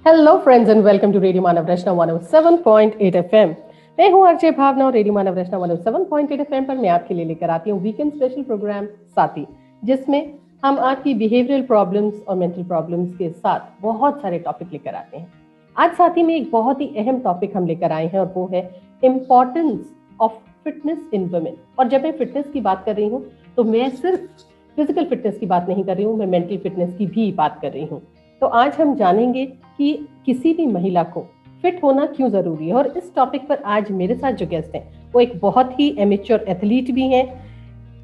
Hello friends and welcome to radio Manav Rachna 107.8 FM. मैं हूं RJ भावना और रेडियो मानव रचना 107.8 एफएम पर मैं आपके लिए लेकर आती हूं वीकेंड स्पेशल प्रोग्राम साथी, जिसमें हम आपकी बिहेवियरल प्रॉब्लम्स और मेंटल प्रॉब्लम्स के साथ बहुत सारे टॉपिक लेकर आते हैं। आज साथी में एक बहुत ही अहम टॉपिक हम लेकर आए हैं और वो है importance of fitness in women. और जब मैं फिटनेस की बात कर रही हूँ तो मैं सिर्फ फिजिकल फिटनेस की बात नहीं कर रही हूँ, मैं मेंटल फिटनेस की भी बात कर रही हूँ। तो आज हम जानेंगे कि किसी भी महिला को फिट होना क्यों जरूरी है। और इस टॉपिक पर आज मेरे साथ जो गेस्ट हैं वो एक बहुत ही एमेच्योर एथलीट भी हैं,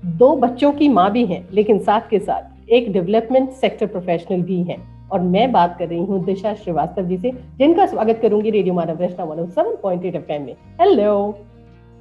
दो बच्चों की माँ भी हैं, लेकिन साथ के साथ एक डेवलपमेंट सेक्टर प्रोफेशनल भी हैं। और मैं बात कर रही हूँ दिशा श्रीवास्तव जी से, जिनका स्वागत करूंगी रेडियो मानव रचना 107.8 एफएम में। Hello.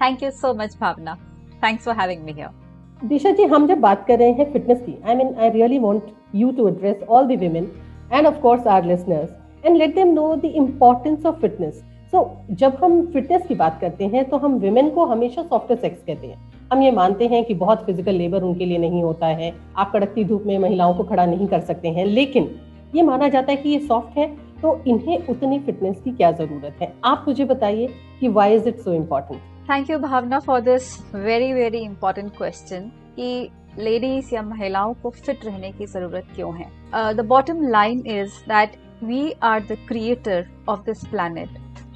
Thank you so much Bhavana, thanks for having me here. Disha ji, हम जब बात कर रहे हैं फिटनेस की, I really want you to address all the women and of course our listeners and let them know the importance of fitness. So जब हम fitness की बात करते हैं तो हम विमेन को हमेशा सॉफ्टर सेक्स कहते हैं। हम ये मानते हैं कि बहुत फिजिकल लेबर उनके लिए नहीं होता है, आप कड़कती धूप में महिलाओं को खड़ा नहीं कर सकते हैं, लेकिन ये माना जाता है कि ये सॉफ्ट है, तो इन्हें उतनी फिटनेस की क्या जरूरत है। आप मुझे बताइए कि why is it so important. Thank you Bhavana for this very very important question कि लेडीज या महिलाओं को फिट रहने की जरूरत क्यों है। The bottom line is that we are the creator of this planet.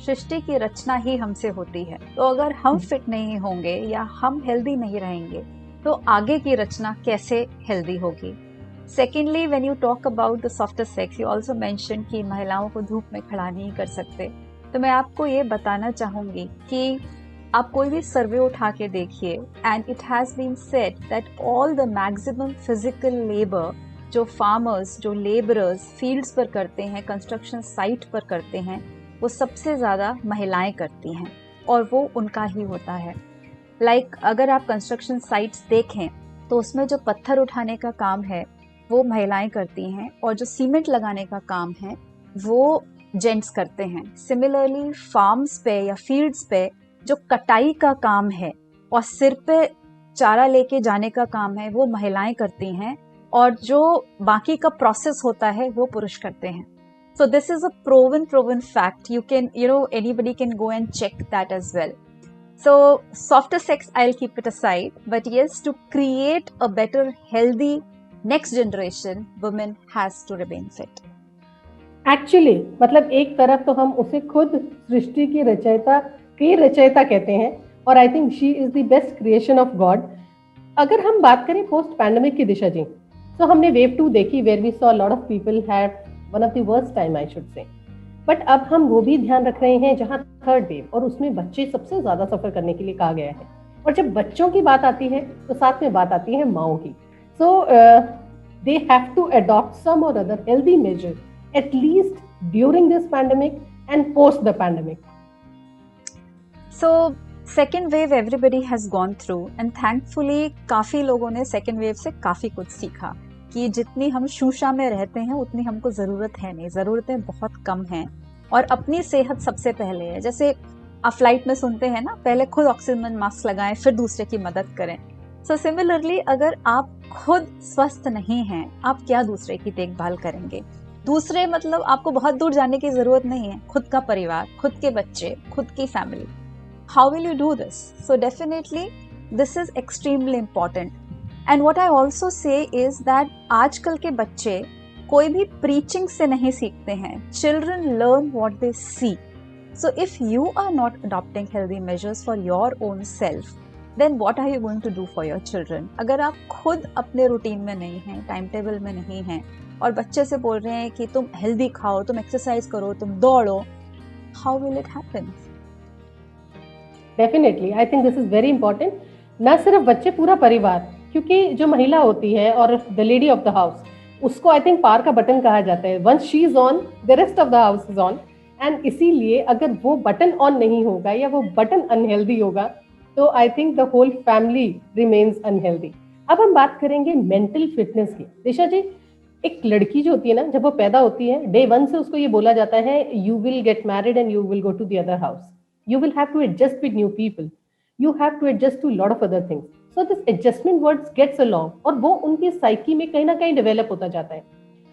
सृष्टि की रचना ही हमसे होती है, तो अगर हम फिट नहीं होंगे या हम हेल्दी नहीं रहेंगे तो आगे की रचना कैसे हेल्दी होगी। Secondly, when you talk about the softer sex, you also mention कि महिलाओं को धूप में खड़ा नहीं कर सकते। तो मैं आपको ये बताना चाहूंगी कि आप कोई भी सर्वे उठा के देखिए, and it has been said that all the maximum physical labour जो फार्मर्स, जो लेबरर्स फील्ड्स पर करते हैं, कंस्ट्रक्शन साइट पर करते हैं, वो सबसे ज़्यादा महिलाएं करती हैं और वो उनका ही होता है। लाइक अगर आप कंस्ट्रक्शन साइट्स देखें तो उसमें जो पत्थर उठाने का काम है वो महिलाएं करती हैं और जो सीमेंट लगाने का काम है वो जेंट्स करते हैं। सिमिलरली फार्म्स पे या फील्ड्स पे जो कटाई का काम है और सिर पे चारा लेके जाने का काम है वो महिलाएं करती हैं, और जो बाकी का प्रोसेस होता है वो पुरुष करते हैं। So this is a proven fact. You can anybody can go and check that as well. So softer sex I'll keep it aside, but yes, to create a better healthy next generation, women has to remain fit. Actually मतलब एक तरफ तो हम उसे खुद सृष्टि की रचयिता कहते हैं, और I think she is the best creation of God. अगर हम बात करें पोस्ट पैंडेमिक की दिशा जी, तो हमने वेव 2 देखी, where we saw lot of people have one of the worst time I should say. But अब हम वो भी ध्यान रख रहे हैं जहां थर्ड वेव, और उसमें बच्चे सबसे ज्यादा सफर करने के लिए कहा गया है। और जब बच्चों की बात आती है तो साथ में बात आती है माओ की। So they have to adopt some or other healthy measure at least during this pandemic and post the pandemic. So second wave everybody has gone through and thankfully काफी लोगों ने second wave से काफी कुछ सीखा कि जितनी हम शूशा में रहते हैं उतनी हमको जरूरत है नहीं, जरूरतें बहुत कम हैं और अपनी सेहत सबसे पहले है। जैसे आप फ्लाइट में सुनते हैं ना, पहले खुद ऑक्सीजन मास्क लगाएं फिर दूसरे की मदद करें। सो सिमिलरली अगर आप खुद स्वस्थ नहीं हैं, आप क्या दूसरे की देखभाल करेंगे। दूसरे मतलब आपको बहुत दूर जाने की जरूरत नहीं है, खुद का परिवार, खुद के बच्चे, खुद की family. How will you do this? So definitely this is extremely important. And what I also say is that आजकल के बच्चे कोई भी प्रीचिंग से नहीं सीखते हैं। Children learn what they see. So if you are not adopting healthy measures for your own self, then what are you going to do for your children. अगर आप खुद अपने रूटीन में नहीं हैं, टाइम टेबल में नहीं हैं, और बच्चे से बोल रहे हैं कि तुम हेल्दी खाओ, तुम एक्सरसाइज करो, तुम दौड़ो, how will it happen? Definitely I think this is very important. न सिर्फ बच्चे, पूरा परिवार, क्योंकि जो महिला होती है और the lady of the house, उसको आई थिंक पार का बटन कहा जाता है। Once she is on, the rest of the house is on. And इसीलिए अगर वो बटन ऑन नहीं होगा या वो बटन अनहेल्दी होगा तो I think the whole family remains unhealthy. अब हम बात करेंगे मेंटल फिटनेस की। दिशा जी, एक लड़की जो होती है ना, जब वो पैदा होती है, डे 1 से उसको ये बोला जाता है you will get married and you will go to the other house, you will have to adjust with new people, you have to adjust to lot of other things. So this adjustment words gets along, और वो उनकी psyche में कहीं ना कहीं develop होता जाता है।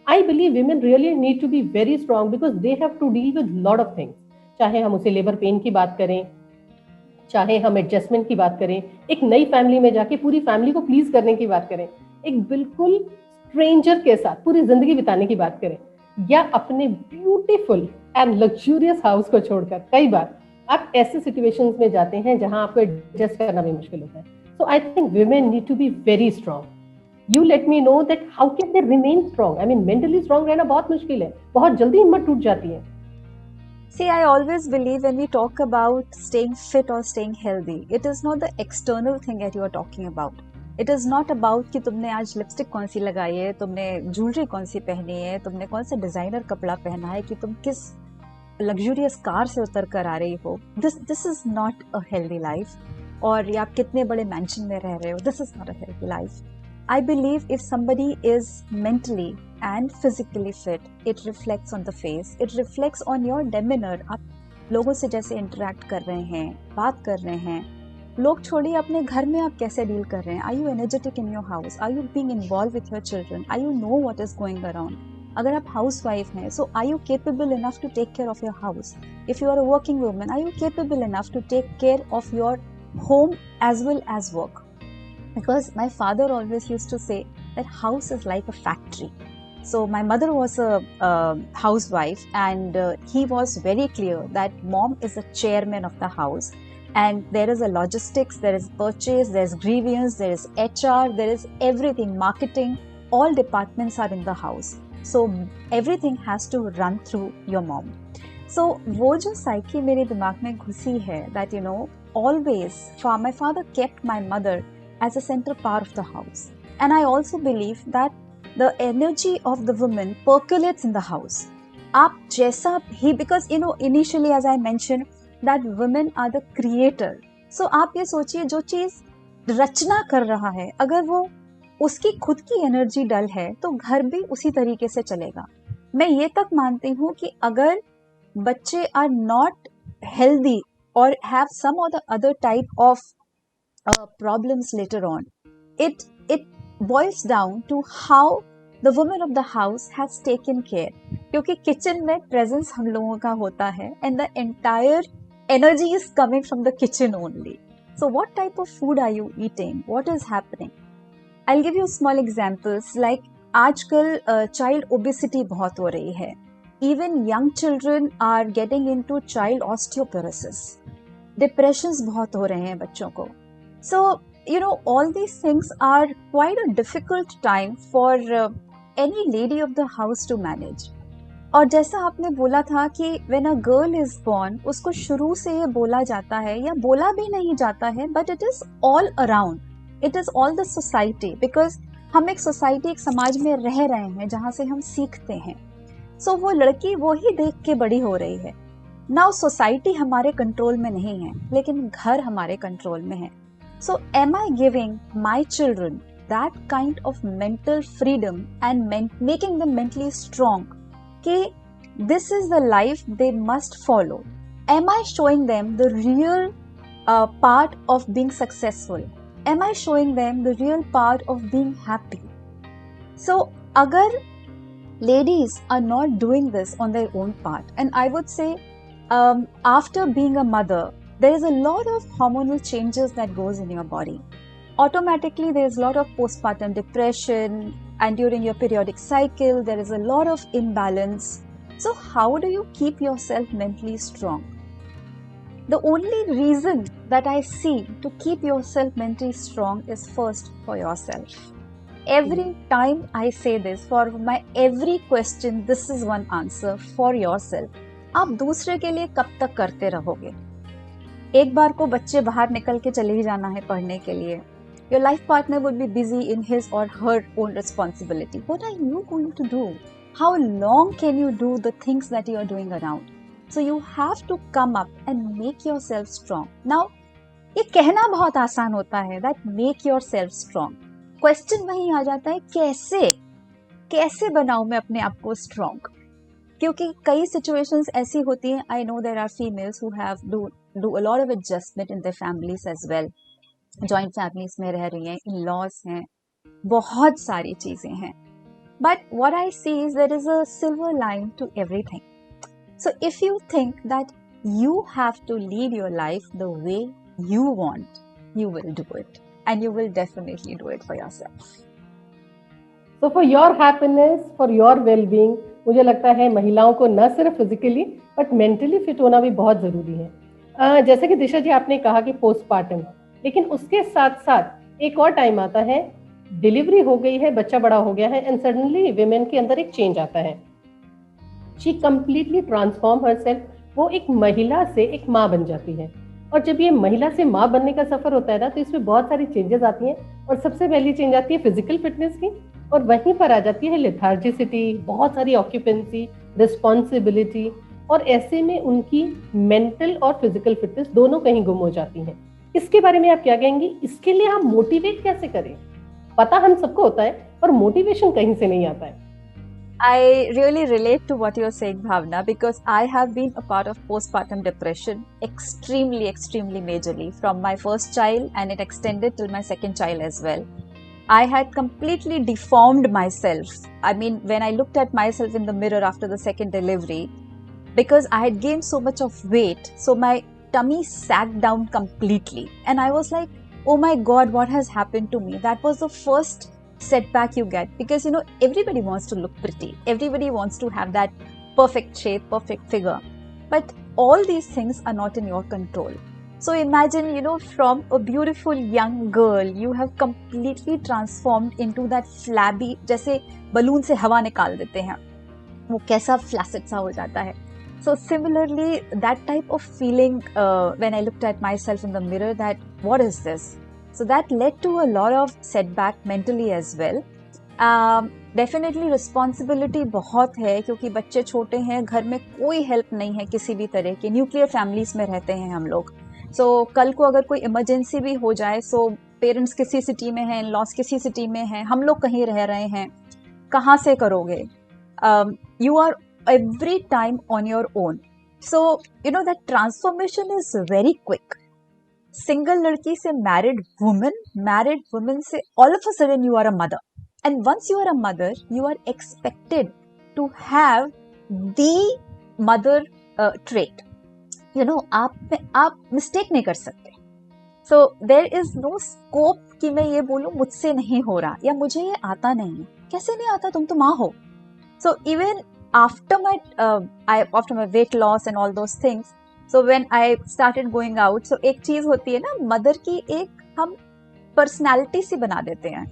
I believe women really need to be very strong because they have to deal with lot of things. चाहे हम उसे लेबर पेन की बात करें, चाहे हम एडजस्टमेंट की बात करें, एक नई फैमिली में जाके पूरी फैमिली को प्लीज करने की बात करें, एक बिल्कुल स्ट्रेंजर के साथ पूरी जिंदगी बिताने की बात करें, या अपने ब्यूटीफुल एंड लग्जूरियस हाउस को छोड़कर कई बार आप ऐसे सिचुएशंस में जाते हैं जहां आपको एडजस्ट करना भी मुश्किल होता है. So I think women need to be very strong. You let me know that how can they remain strong? I mean, mentally strong रहना बहुत मुश्किल है, बहुत जल्दी हिम्मत टूट जाती है. See, I always believe when we talk about staying fit or staying healthy, it is not the external thing that you are talking about. It is not about कि तुमने आज लिपस्टिक कौन सी लगाई है, तुमने ज्वेलरी कौन सी पहनी है, तुमने कौन सा डिजाइनर कपड़ा पहना है, कि तुम किस लग्जूरियस कार से उतर कर आ रही हो. This is not a healthy life. और या आप कितने बड़े मैंशन में रह रहे हो, this is not a healthy life. I believe if somebody is mentally and physically fit, it reflects on the face, it reflects on your demeanor. आप लोगों से जैसे इंटरेक्ट कर रहे हैं, बात कर रहे हैं, लोग छोड़िए, अपने घर में आप कैसे डील कर रहे हैं. Are you energetic in your house? Are you being involved with your children? Are you know what is going around? अगर आप हाउस वाइफ हैं, so are you capable enough to take care of your house? If you are a working woman, are you capable enough to take care of your home as well as work? Because my father always used to say that house is like a factory. So my mother was a housewife, and he was very clear that mom is a chairman of the house, and there is a logistics, there is purchase, there is grievance, there is HR, there is everything, marketing, all departments are in the house. So everything has to run through your mom. So वो जो psyche मेरे दिमाग में घुसी है, that you know always my father kept my mother as a central part of the house. And I also believe that the energy of the woman percolates in the house. आप जैसा ही, because you know initially as I mentioned that women are the creator. So आप ये सोचिए, जो चीज रचना कर रहा है, अगर वो उसकी खुद की एनर्जी डल है तो घर भी उसी तरीके से चलेगा. मैं ये तक मानती हूँ कि अगर बच्चे आर नॉट हेल्दी और हैव सम और the other type of problems later on, it boils down to how the woman of the house has taken care. क्योंकि किचन में प्रेजेंस हम लोगों का होता है, and the entire energy is coming from the kitchen only. So what type of food are you eating? What is happening? I'll give you small examples. Like आजकल child obesity बहुत हो रही है. Even young children are getting into child osteoporosis. Depressions बहुत हो रहे हैं बच्चों को. So, you know, all these things are quite a difficult time for any lady of the house to manage. और जैसा आपने बोला था कि when a girl is born, उसको शुरू से ये बोला जाता है, या बोला भी नहीं जाता है, but it is all around. It is all the society, because हम एक सोसाइटी, एक समाज में रह रहे हैं जहाँ से हम सीखते हैं. So वो लड़की वो ही देख के बड़ी हो रही है. Now सोसाइटी हमारे कंट्रोल में नहीं है, लेकिन घर हमारे कंट्रोल में है. So am I giving my children that kind of mental freedom and making them mentally strong कि this is the life they must follow? Am I showing them the real part of being successful? Am I showing them the real part of being happy? So अगर ladies are not doing this on their own part, and I would say after being a mother, there is a lot of hormonal changes that goes in your body. Automatically, there is a lot of postpartum depression, and during your periodic cycle, there is a lot of imbalance. So how do you keep yourself mentally strong? The only reason that I see to keep yourself mentally strong is first for yourself. Every time I say this, for my every question, this is one answer: for yourself. आप दूसरे के लिए कब तक करते रहोगे? एक बार को बच्चे बाहर निकल के चले ही जाना है पढ़ने के लिए. Your life partner would be busy in his or her own responsibility. What are you going to do? How long can you do the things that you are doing around? So you have to come up and make yourself strong. Now, ये कहना बहुत आसान होता है that make yourself strong. Question वही आ जाता है, कैसे बनाऊं मैं अपने आप को strong? क्योंकि कई situations ऐसी होती हैं. I know there are females who have do a lot of adjustment in their families as well. Joint families में रह रही हैं, in-laws हैं, बहुत सारी चीजें हैं. But what I see is there is a silver line to everything. So if you think that you have to lead your life the way you want, you will do it. And you will definitely do it for yourself. So for your happiness, for your well being, मुझे लगता है महिलाओं को न सिर्फ physically but mentally fit होना भी बहुत जरूरी है। जैसे कि दिशा जी आपने कहा कि पोस्टपार्टम, लेकिन उसके साथ साथ एक और टाइम आता है, डिलीवरी हो गई है, बच्चा बड़ा हो गया है एंड सडनली विमेन के अंदर एक चेंज आता है। शी कंप्लीटली ट्रांसफॉर्म हरसेल्फ, वो एक महिला से एक माँ बन जाती है। और जब ये महिला से माँ बनने का सफर होता है ना, तो इसमें बहुत सारी चेंजेस आती हैं। और सबसे पहली चेंज आती है फिजिकल फिटनेस की, और वहीं पर आ जाती है लेथार्जिसिटी, बहुत सारी ऑक्यूपेंसी, रिस्पॉन्सिबिलिटी, और ऐसे में उनकी मेंटल और फिजिकल फिटनेस दोनों कहीं गुम हो जाती हैं। इसके बारे में आप क्या कहेंगी? इसके लिए हम मोटिवेट कैसे करें? पता हम सबको होता है, पर मोटिवेशन कहीं से नहीं आता है। I really relate to what you're saying, Bhavna, because I have been a part of postpartum depression extremely, extremely majorly from my first child, and it extended till my second child as well. I had completely deformed myself. I mean, when I looked at myself in the mirror after the second delivery, because I had gained so much of weight, so my tummy sagged down completely. And I was like, oh my God, what has happened to me? That was the first setback you get, because you know everybody wants to look pretty, everybody wants to have that perfect shape, perfect figure, but all these things are not in your control. So imagine, you know, from a beautiful young girl you have completely transformed into that flabby, जैसे balloon से हवा निकाल देते हैं वो कैसा flaccid सा हो जाता है. So similarly, that type of feeling when I looked at myself in the mirror, that what is this? So that led to a lot of setback mentally as well. Definitely responsibility बहुत है, क्योंकि बच्चे छोटे हैं, घर में कोई help नहीं है किसी भी तरह की, न्यूक्लियर फैमिलीज में रहते हैं हम लोग. सो कल को अगर कोई इमरजेंसी भी हो जाए, सो पेरेंट्स किसी सिटी में हैं, लॉस किसी सिटी में हैं, हम लोग कहीं रह रहे हैं, कहाँ से करोगे? You are every time on your own. So you know that transformation is very quick. Single लड़की से married woman से all of a sudden you are a mother, and once you are a mother you are expected to have the mother trait. You know, आप mistake नहीं कर सकते. So there is no scope कि मैं ये बोलूँ मुझसे नहीं हो रहा या मुझे ये आता नहीं. कैसे नहीं आता? तुम तो माँ हो. So even after my weight loss and all those things, so when I started going out, so एक चीज होती है ना, मदर की एक हम पर्सनालिटी सी बना देते हैं.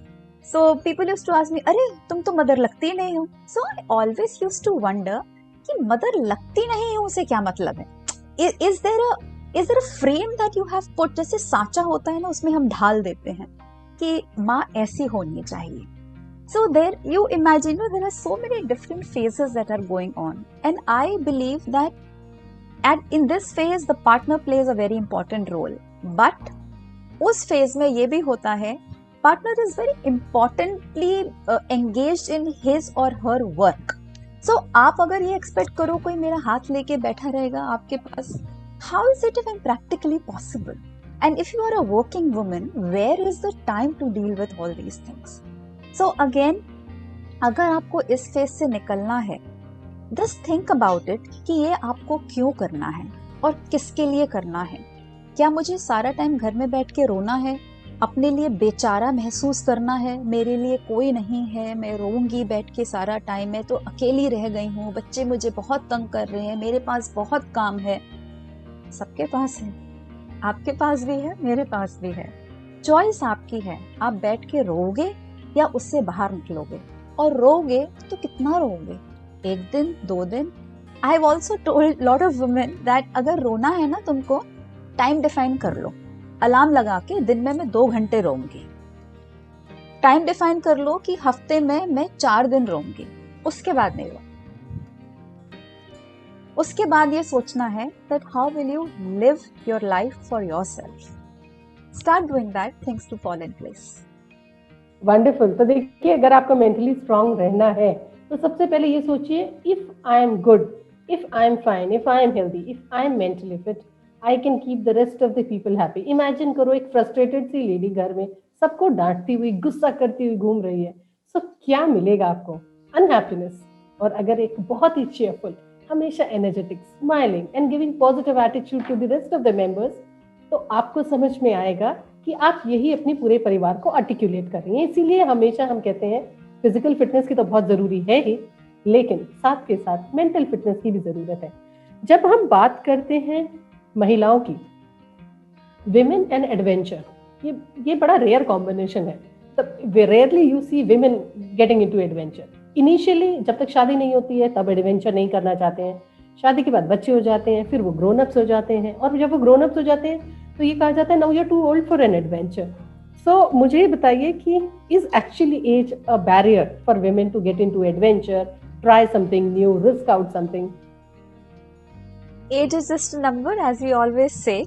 So people used to ask me, अरे तुम तो मदर लगती नहीं हो. So I always used to wonder कि मदर लगती नहीं हो उसे क्या मतलब है? Is there a frame that you have put, जैसे सांचा होता है ना, उसमें हम ढाल देते हैं कि माँ ऐसी होनी चाहिए. So there you imagine, there are so many different phases that are going on, and I believe that in this phase the partner plays a very important role. But उस phase में ये भी होता है, partner is very importantly engaged in his or her work. So आप अगर ये expect करो कोई मेरा हाथ लेके बैठा रहेगा आपके पास, how is it even practically possible? And if you are a working woman, where is the time to deal with all these things? So again, अगर आपको इस फेज से निकलना है, just think about it कि ये आपको क्यों करना है और किसके लिए करना है. क्या मुझे सारा टाइम घर में बैठ के रोना है, अपने लिए बेचारा महसूस करना है, मेरे लिए कोई नहीं है, मैं रोऊंगी बैठ के सारा टाइम, मैं तो अकेली रह गई हूँ, बच्चे मुझे बहुत तंग कर रहे हैं, मेरे पास बहुत काम है. सबके पास है, आपके पास भी है, मेरे पास भी है. चॉइस आपकी है, आप बैठ के रोओगे या उससे बाहर निकलोगे. और रोगे तो कितना रोगे? 1 दिन, 2 दिन? I have also told lot of women that अगर रोना है ना तुमको, टाइम डिफाइन कर लो, अलार्म लगा के दिन में मैं 2 घंटे रोऊंगी. टाइम डिफाइन कर लो कि हफ्ते में मैं 4 दिन रोऊंगी, उसके बाद नहीं रो. उसके बाद ये सोचना है that how will you live your life for yourself. Start doing that, things to fall in place. Wonderful. तो देखिए, अगर आपको मेंटली स्ट्रांग रहना है तो सबसे पहले ये सोचिए, if I am good, if I am fine, if I am healthy, if I am mentally fit, I can keep the rest of the people happy. Imagine करो एक फ्रस्ट्रेटेड सी लेडी घर में सबको डांटती हुई, गुस्सा करती हुई घूम रही है. सो क्या मिलेगा आपको? अनहैप्पीनेस, और अगर एक बहुत ही चेयरफुल, हमेशा energetic, smiling and giving positive attitude to the rest of the members, तो आपको समझ में आएगा कि आप यही अपने पूरे परिवार को आर्टिकुलेट कर रही हैं। इसीलिए हमेशा हम कहते हैं फिजिकल फिटनेस की तो बहुत जरूरी है ही, लेकिन साथ के साथ मेंटल फिटनेस की भी जरूरत है। जब हम बात करते हैं महिलाओं की, विमेन एंड एडवेंचर, ये बड़ा रेयर कॉम्बिनेशन है। Rarely you see women getting into adventure. Initially जब तक शादी नहीं होती है तब एडवेंचर नहीं करना चाहते हैं, शादी के बाद बच्चे हो जाते हैं, फिर वो ग्रोन अप्स हो जाते हैं, और जब वो ग्रोन अप्स हो जाते हैं तो ये कहा जाता है now you are too old for an adventure. So मुझे ये बताइए कि is actually age a barrier for women to get into adventure, try something new, risk out something? Age is just number as we always say,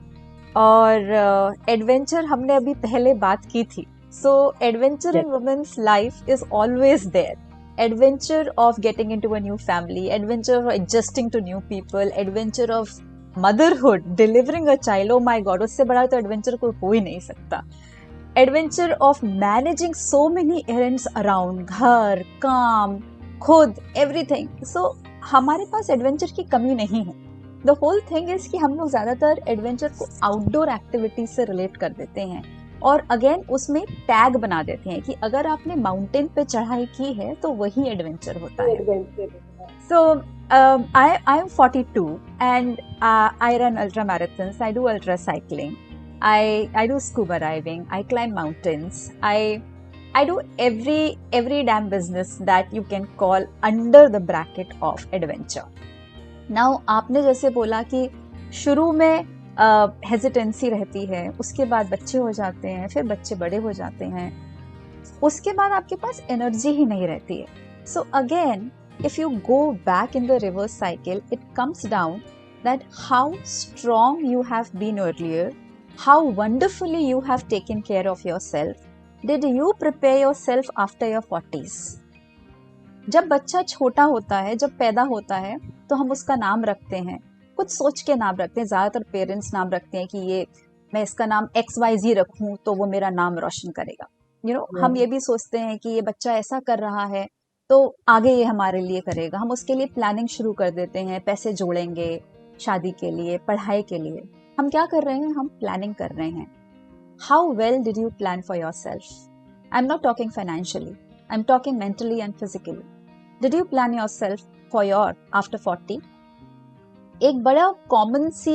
और adventure हमने अभी पहले बात की थी। So adventure in women's life is always there. Adventure of getting into a new family, adventure of adjusting to new people, adventure of motherhood, delivering a child, oh my God, उससे बड़ा तो adventure कोई हो ही नहीं सकता। Adventure of managing so many errands around, घर, काम, खुद, एवरीथिंग। सो हमारे पास एडवेंचर की कमी नहीं है। द होल थिंग इज कि हम लोग ज्यादातर एडवेंचर को आउटडोर एक्टिविटीज से रिलेट कर देते हैं, और अगेन उसमें टैग बना देते हैं कि अगर आपने माउंटेन पे चढ़ाई की है तो वही एडवेंचर होता है। So I am 42 and I run ultra marathons, I do ultra cycling, I do scuba diving, I climb mountains, I do every damn business that you can call under the bracket of adventure. Now आपने जैसे बोला कि शुरू में hesitancy रहती है, उसके बाद बच्चे हो जाते हैं, फिर बच्चे बड़े हो जाते हैं, उसके बाद आपके पास एनर्जी ही नहीं रहती है। So again if you go back in the reverse cycle, it comes down that how strong you have been earlier, how wonderfully you have taken care of your self, did you prepare your self after your 40s? जब बच्चा छोटा होता है, जब पैदा होता है, तो हम उसका नाम रखते हैं, कुछ सोच के नाम रखते हैं। ज्यादातर पेरेंट्स नाम रखते हैं कि ये मैं इसका नाम XYZ रखूं तो वो मेरा नाम रोशन करेगा। हम ये भी सोचते हैं कि ये बच्चा ऐसा कर रहा है तो आगे ये हमारे लिए करेगा। हम उसके लिए प्लानिंग शुरू कर देते हैं, पैसे जोड़ेंगे शादी के लिए, पढ़ाई के लिए। हम क्या कर रहे हैं? हम प्लानिंग कर रहे हैं। How well did you plan for your self? I am not talking financially, I am talking mentally and physically. Did you plan yourself for your after 40? एक बड़ा कॉमन सी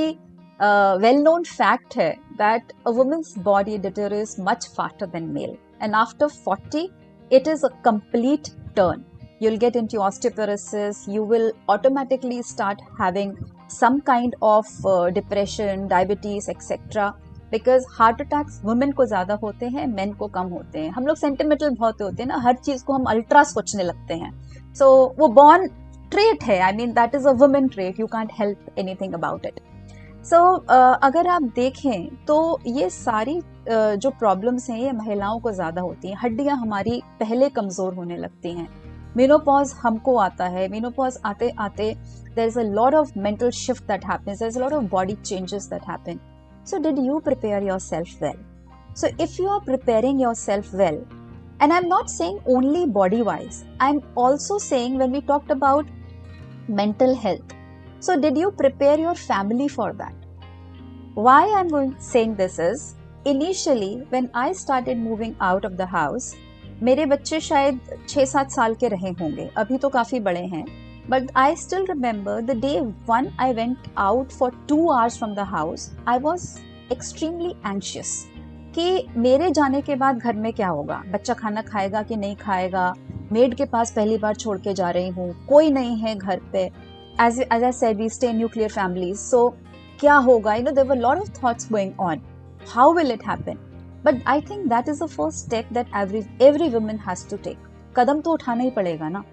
वेल नोन फैक्ट है that a woman's body deteriorates much faster than male, and after 40 it is a complete turn. You'll get into osteoporosis, you will automatically start having some kind of depression, diabetes, etc. Because heart attacks women को ज्यादा होते हैं, main को कम होते हैं। हम लोग sentimental बहुत होते हैं ना, हर चीज को हम अल्ट्रा सोचने लगते हैं। सो वो बॉर्न ट्रेट है, I mean that is a women trait, you can't help anything about it. So अगर आप देखें तो ये सारी जो प्रॉब्लम्स हैं ये महिलाओं को ज्यादा होती हैं। हड्डियां हमारी पहले कमजोर होने लगती हैं। मेनोपॉज हमको आता है, मेनोपॉज आते आते there is a lot of mental shift that happens, there is a lot of body changes that happen. So did you prepare yourself well? So if you are preparing yourself well, and I'm not saying only body wise, I'm also saying when we talked about mental health, so did you prepare your family for that? Why I'm saying this is, initially when I started moving out of the house, मेरे बच्चे शायद 6-7 साल के रहे होंगे, अभी तो काफी बड़े हैं, but I still remember the day one I went out for 2 hours from the house, I was extremely anxious कि मेरे जाने के बाद घर में क्या होगा, बच्चा खाना खाएगा कि नहीं खाएगा, मेड के पास पहली बार छोड़ के जा रही हूँ, कोई नहीं है घर पे। as I said, we stay in nuclear families, so क्या होगा, there were a lot of thoughts going on, how will it happen? But I think that is the first step that every woman has to take. कदम तो उठाना ही पड़ेगा ना।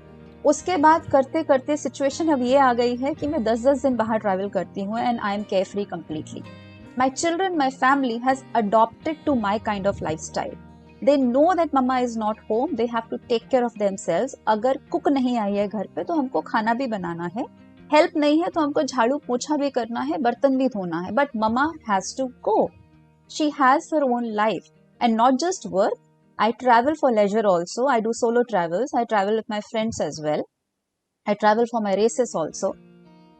उसके बाद करते करते सिचुएशन अब ये आ गई है कि मैं 10-10 दिन बाहर ट्रैवल करती हूँ and I am care free completely. My children, my family has adopted to my kind of life style. They know that mamma is not home, they have to take care of themselves. अगर cook नहीं आई है घर पे तो हमको खाना भी बनाना है, हेल्प नहीं है तो हमको झाड़ू पोछा भी करना है, बर्तन भी धोना है, but mamma has to go, she has her own life and not just work, I travel for leisure also. I do solo travels. I travel with my friends as well. I travel for my races also,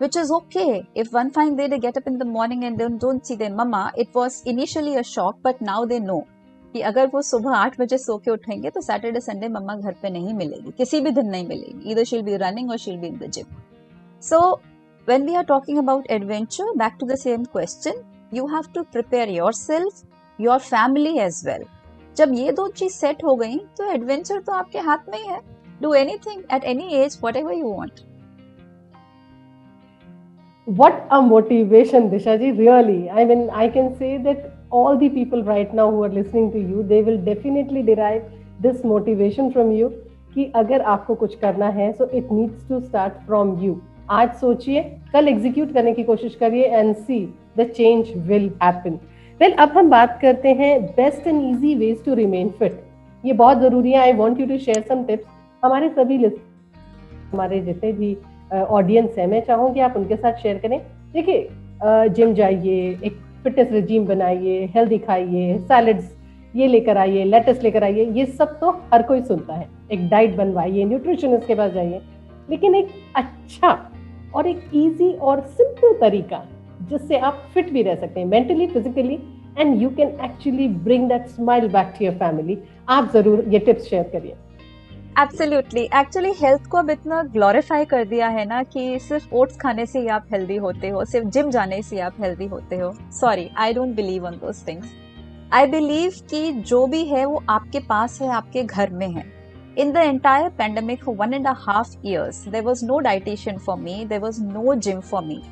which is okay. If one fine day they get up in the morning and they don't see their mama, it was initially a shock, but now they know कि अगर वो सुबह 8 बजे सो के उठेंगे तो Saturday Sunday मम्मा घर पे नहीं मिलेगी, किसी भी दिन नहीं मिलेगी. Either she'll be running or she'll be in the gym. So when we are talking about adventure, back to the same question, you have to prepare yourself, your family as well. जब ये दो चीज set हो गई तो adventure तो आपके हाथ में ही है. Do anything at any age, whatever you want. What a motivation, Disha ji, really. I mean, I can say that all the people right now who are listening to you, they will definitely derive this motivation from you कि अगर आपको कुछ करना है so it needs to start from you. आज सोचिए, कल execute करने की कोशिश करिए and see the change will happen. Well, अब हम बात करते हैं best and easy ways to remain fit. ये बहुत जरूरी है. I want you to share some tips. हमारे सभी हमारे जितने भी ऑडियंस है, मैं चाहूंगी आप उनके साथ शेयर करें. देखिए, जिम जाइए, एक फिटनेस रिजीम बनाइए, हेल्दी खाइए, सैलड्स ये लेकर आइए, लेटस लेकर आइए, ये सब तो हर कोई सुनता है. एक डाइट बनवाइए, न्यूट्रिशनिस्ट के पास जाइए, लेकिन एक अच्छा और एक इजी और सिंपल तरीका जिससे आप फिट भी रह सकते हैं mentally, physically, and you can actually bring that smile back to your family. आप जरूर ये टिप्स शेयर करिए. एब्सोल्युटली. एक्चुअली हेल्थ को अब इतना ग्लोरीफाई कर दिया है ना कि सिर्फ ओट्स खाने से ही आप हेल्दी होते हो, सिर्फ जिम जाने से आप हेल्दी होते हो. Sorry, I don't believe on those things. I believe कि जो भी है वो आपके पास है, आपके घर में है. In the entire pandemic for 1.5 years, there was no dietitian for me, there was no gym for me.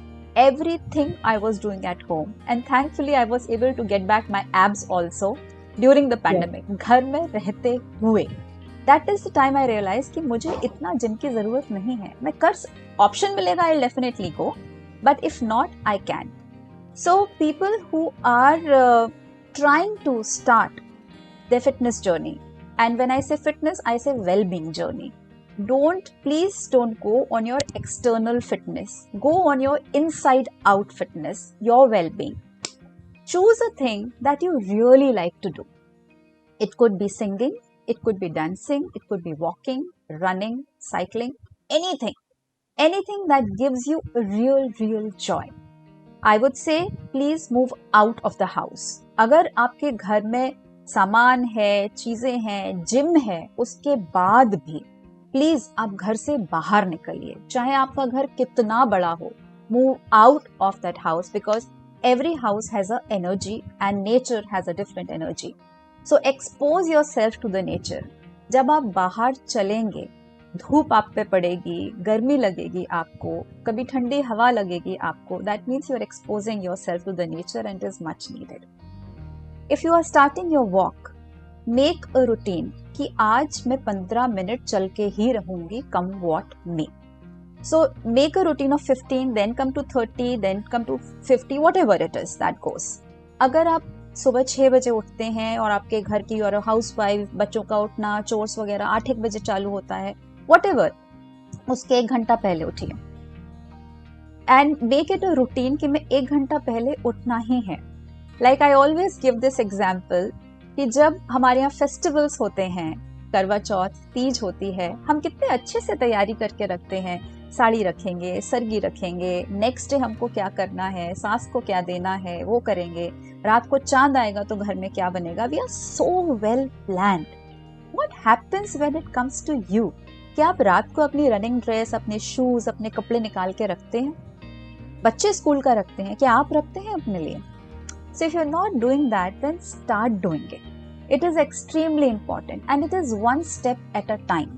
Everything I was doing at home, and thankfully I was able to get back my abs also during the pandemic. घर में रहते हुए. That is the time I realized कि मुझे इतना gym की जरूरत नहीं है. मैं कर ऑप्शन मिलेगा, I'll definitely go, but if not, I can. So people who are trying to start their fitness journey, and when I say fitness, I say well-being journey. Please don't go on your external fitness. Go on your inside-out fitness, your well-being. Choose a thing that you really like to do. It could be singing, it could be dancing, it could be walking, running, cycling, anything. Anything that gives you a real joy. I would say, please move out of the house. अगर आपके घर में सामान है, चीजें हैं, gym है, उसके बाद भी प्लीज आप घर से बाहर निकलिए. चाहे आपका घर कितना बड़ा हो, move out of that house, because every house has a energy and nature has a different energy. So expose yourself to the nature. जब आप बाहर चलेंगे, धूप आप पे पड़ेगी, गर्मी लगेगी आपको, कभी ठंडी हवा लगेगी आपको. That means you are exposing yourself to the nature and it is much needed. If you are starting your walk, make a routine कि आज मैं 15 मिनट चल के ही रहूंगी, come what may. So make a routine of 15, then come to 30, then come to 50, whatever it is that goes. अगर आप सुबह 6 बजे उठते हैं और आपके घर की और हाउस वाइफ, बच्चों का उठना, चोर्स वगैरह 8-1 बजे चालू होता है, whatever, उसके 1 घंटा पहले उठिए. And make it a routine कि मैं 1 घंटा पहले उठना ही है. Like I always give this example कि जब हमारे यहाँ फेस्टिवल्स होते हैं, करवा चौथ, तीज होती है, हम कितने अच्छे से तैयारी करके रखते हैं. साड़ी रखेंगे, सरगी रखेंगे, नेक्स्ट डे हमको क्या करना है, सास को क्या देना है, वो करेंगे. रात को चांद आएगा तो घर में क्या बनेगा. We are so well planned. What happens when it comes to you? क्या आप रात को अपनी रनिंग ड्रेस, अपने शूज, अपने कपड़े निकाल के रखते हैं? बच्चे स्कूल का रखते हैं, क्या आप रखते हैं अपने लिए? So if you're not doing that, then start doing it. It is extremely important and it is one step at a time.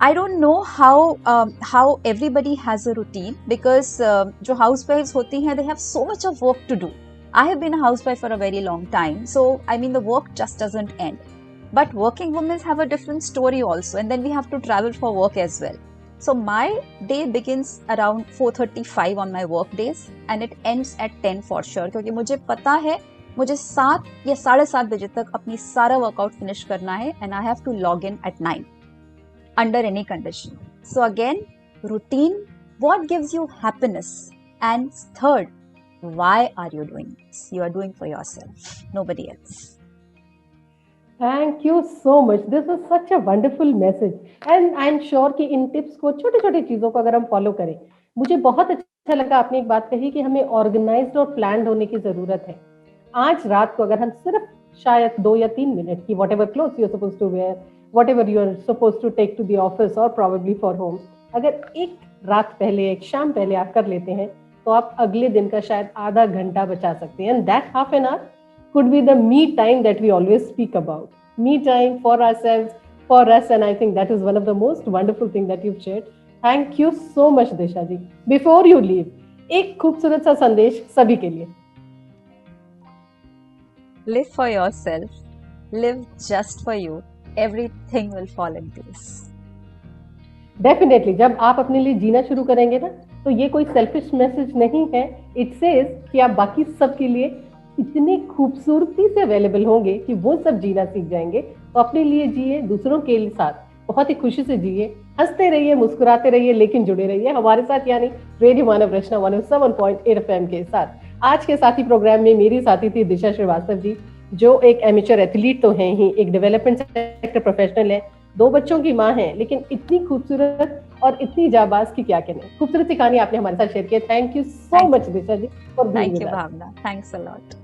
I don't know how everybody has a routine because जो housewives होती हैं, they have so much of work to do. I have been a housewife for a very long time, so I mean the work just doesn't end. But working women have a different story also, and then we have to travel for work as well. So my day begins around 4:35 on my work days and it ends at 10 for sure, क्योंकि मुझे पता है मुझे 7 या 7:30 बजे तक अपनी सारा वर्कआउट फिनिश करना है and I have to log in at 9 under any condition. So again, routine, what gives you happiness, and third, why are you doing this? You are doing for yourself, nobody else. Thank you so much, this is such a wonderful message and I am sure कि इन tips को, छोटी छोटी चीजों को अगर हम follow करें, मुझे बहुत अच्छा लगा आपने एक बात कही कि हमें ऑर्गेनाइज्ड और प्लान्ड होने की जरूरत है। आज रात को अगर हम सिर्फ शायद 2 या 3 मिनट की, whatever cloth you are suppose to wear, whatever you are suppose to take to the office और प्रोबेबली फॉर होम, अगर एक रात पहले, एक शाम पहले आप कर लेते हैं, तो आप अगले दिन का शायद आधा घंटा बचा सकते हैं। And that half an hour could be the me time that we always speak about. Me time for ourselves, for us, and I think that is one of the most wonderful thing that you've shared. Thank you so much, Disha ji. Before you leave, एक खूबसूरत सा संदेश सभी के लिए। Live for yourself, live just for you, everything will fall in place. Definitely जब आप अपने लिए जीना शुरू करेंगे ना, तो ये कोई सेल्फिश मैसेज नहीं है। इट सेज कि आप बाकी सब के लिए इतनी खूबसूरती से अवेलेबल होंगे कि वो सब जीना सीख जाएंगे। तो अपने लिए जिए, दूसरों के साथ बहुत ही खुशी से जिए, हंसते रहिए, मुस्कुराते रहिए, लेकिन जुड़े रहिए हमारे साथ, यानी रेडियो मानव रचना 107.8 एफएम के साथ। आज के साथी प्रोग्राम में मेरी साथी थी दिशा श्रीवास्तव जी, जो एक एमेचर एथलीट तो हैं ही, एक डेवलपमेंट सेक्टर प्रोफेशनल है, 2 बच्चों की माँ है, लेकिन इतनी खूबसूरत और इतनी जाबाज की क्या कहने। खूबसूरत सी कहानी आपने हमारे साथ शेयर किया। Thank you so much Disha ji for being with us. Thank you, Bhavna. Thanks a lot.